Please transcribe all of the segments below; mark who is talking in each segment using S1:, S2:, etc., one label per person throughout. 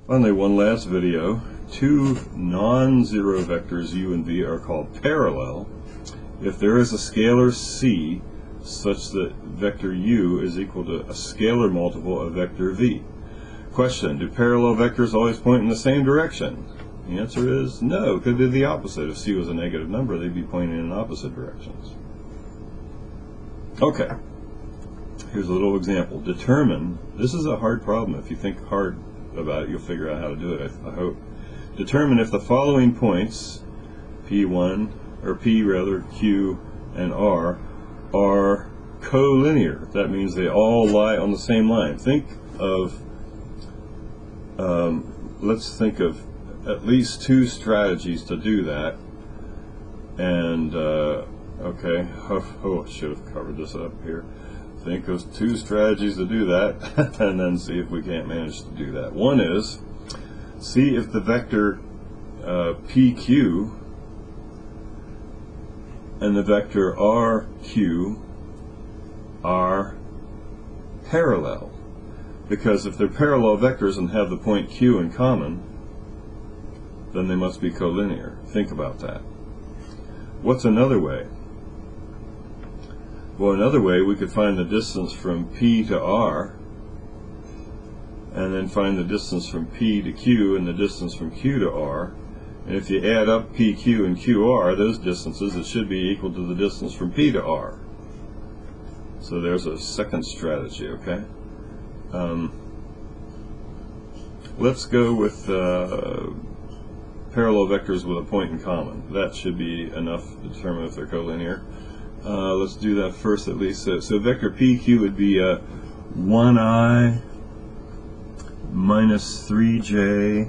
S1: Finally, one last video. Two non-zero vectors u and v are called parallel if there is a scalar c such that vector u is equal to a scalar multiple of vector v. Question: do parallel vectors always point in the same direction? The answer is no. It could be the opposite. If c was a negative number, they'd be pointing in opposite directions. Okay, here's a little example. Determine, this is a hard problem. If you think hard about it, you'll figure out how to do it, I hope. Determine if the following points, P1, or P rather, Q, and R, are collinear. That means they all lie on the same line. Think of, let's think of at least two strategies to do that. And, okay, I should have covered this up here. Think of two strategies to do that, and then see if we can't manage to do that. One is, see if the vector PQ and the vector RQ are parallel. Because if they're parallel vectors and have the point Q in common, then they must be collinear. Think about that. What's another way? Well, another way, we could find the distance from P to R, and then find the distance from P to Q and the distance from Q to R. And if you add up PQ and QR, those distances, it should be equal to the distance from P to R. So there's a second strategy, okay? Let's go with parallel vectors with a point in common. That should be enough to determine if they're collinear. Let's do that first at least. So vector PQ would be 1i minus 3j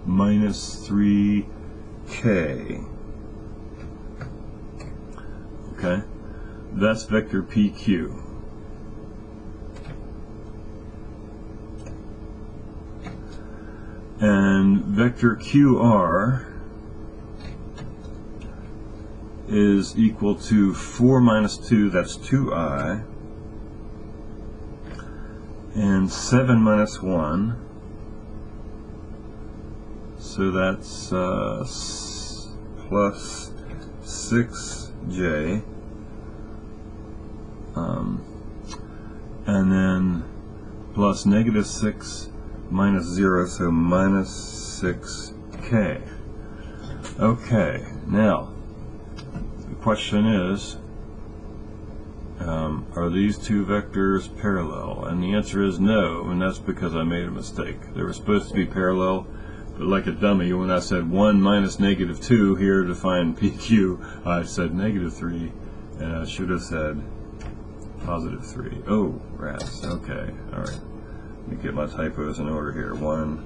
S1: minus 3k. Okay, that's vector PQ. And vector QR is equal to 4 minus 2, that's 2i, and 7 minus 1, so that's plus 6j, and then plus negative 6 minus 0, so minus 6k. Okay, now the question is, are these two vectors parallel? And the answer is no, and that's because I made a mistake. They were supposed to be parallel, but like a dummy, when I said 1 minus negative 2 here to find PQ, I said negative 3, and I should have said positive 3. Oh, rats. Okay, alright. Let me get my typos in order here. 1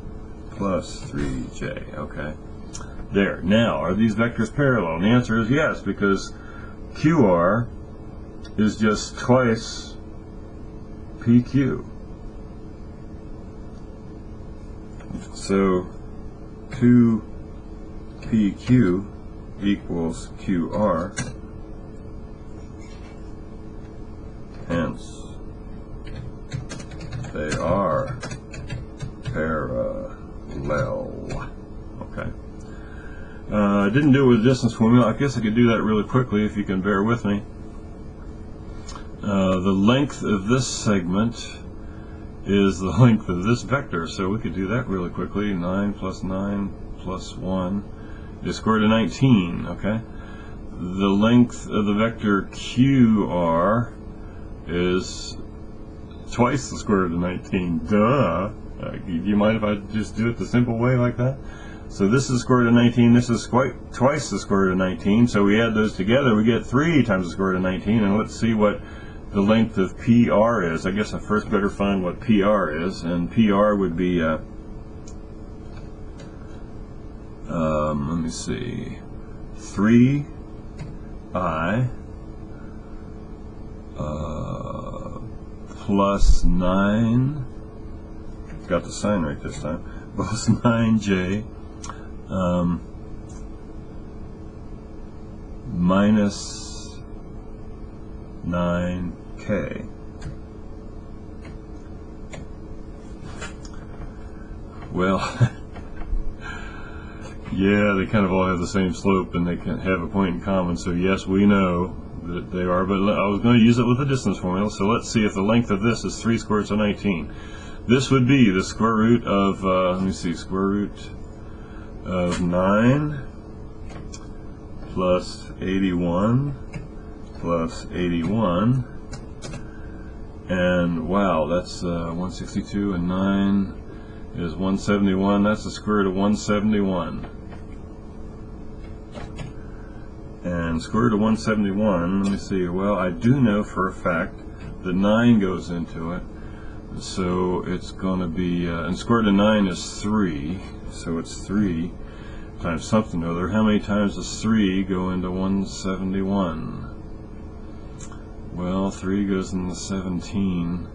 S1: plus 3j. Okay. There. Now, are these vectors parallel? And the answer is yes, because QR is just twice PQ. So 2PQ equals QR. Hence, they are parallel. Okay. I didn't do it with distance formula. I guess I could do that really quickly if you can bear with me. The length of this segment is the length of this vector, so we could do that really quickly. 9 plus 9 plus 1 is square root of 19. Okay. The length of the vector QR is twice the square root of 19. Duh. Do you mind if I just do it the simple way like that? So this is square root of 19, this is twice the square root of 19, so we add those together, we get 3 times the square root of 19, and let's see what the length of PR is. I guess I first better find what PR is, and PR would be, let me see, 3i plus 9, got the sign right this time, plus 9j minus 9k. Well, yeah, they kind of all have the same slope and they can have a point in common, so yes, we know that they are, but I was going to use it with the distance formula, so let's see if the length of this is 3 square roots of 19. This would be the square root of, let me see, square root of 9 plus 81 plus 81, and wow, that's 162, and 9 is 171. That's the square root of 171. And square root of 171, let me see, well, I do know for a fact that 9 goes into it, so it's going to be, and square root of 9 is 3, so it's 3 times something or other. How many times does 3 go into 171? Well, 3 goes into 17.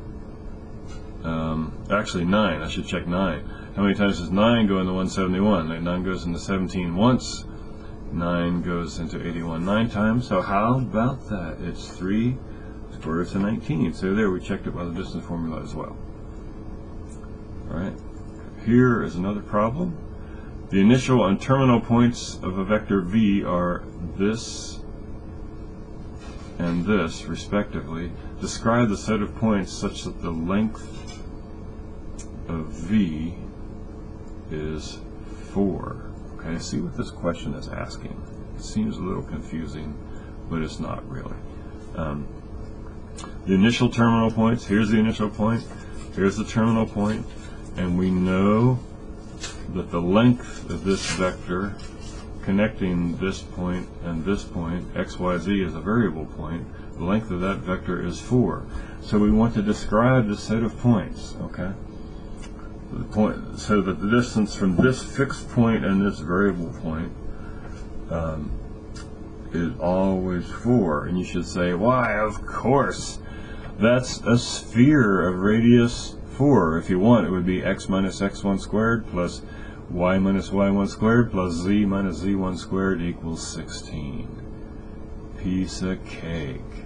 S1: Actually 9, I should check 9. How many times does 9 go into 171? 9 goes into 17 once. 9 goes into 81 9 times. So how about that? It's 3 square roots of 19. So there, we checked it by the distance formula as well. Alright, here is another problem. The initial and terminal points of a vector v are this and this, respectively. Describe the set of points such that the length of v is 4. Okay, see what this question is asking. It seems a little confusing, but it's not really. The initial terminal points, here's the initial point, here's the terminal point, and we know that the length of this vector connecting this point and this point, x, y, z, is a variable point. The length of that vector is 4. So we want to describe the set of points, okay? The point, so that the distance from this fixed point and this variable point is always 4. And you should say, why, of course, that's a sphere of radius 4. If you want, it would be x minus x1 squared plus y minus y1 squared plus z minus z1 squared equals 16. Piece of cake.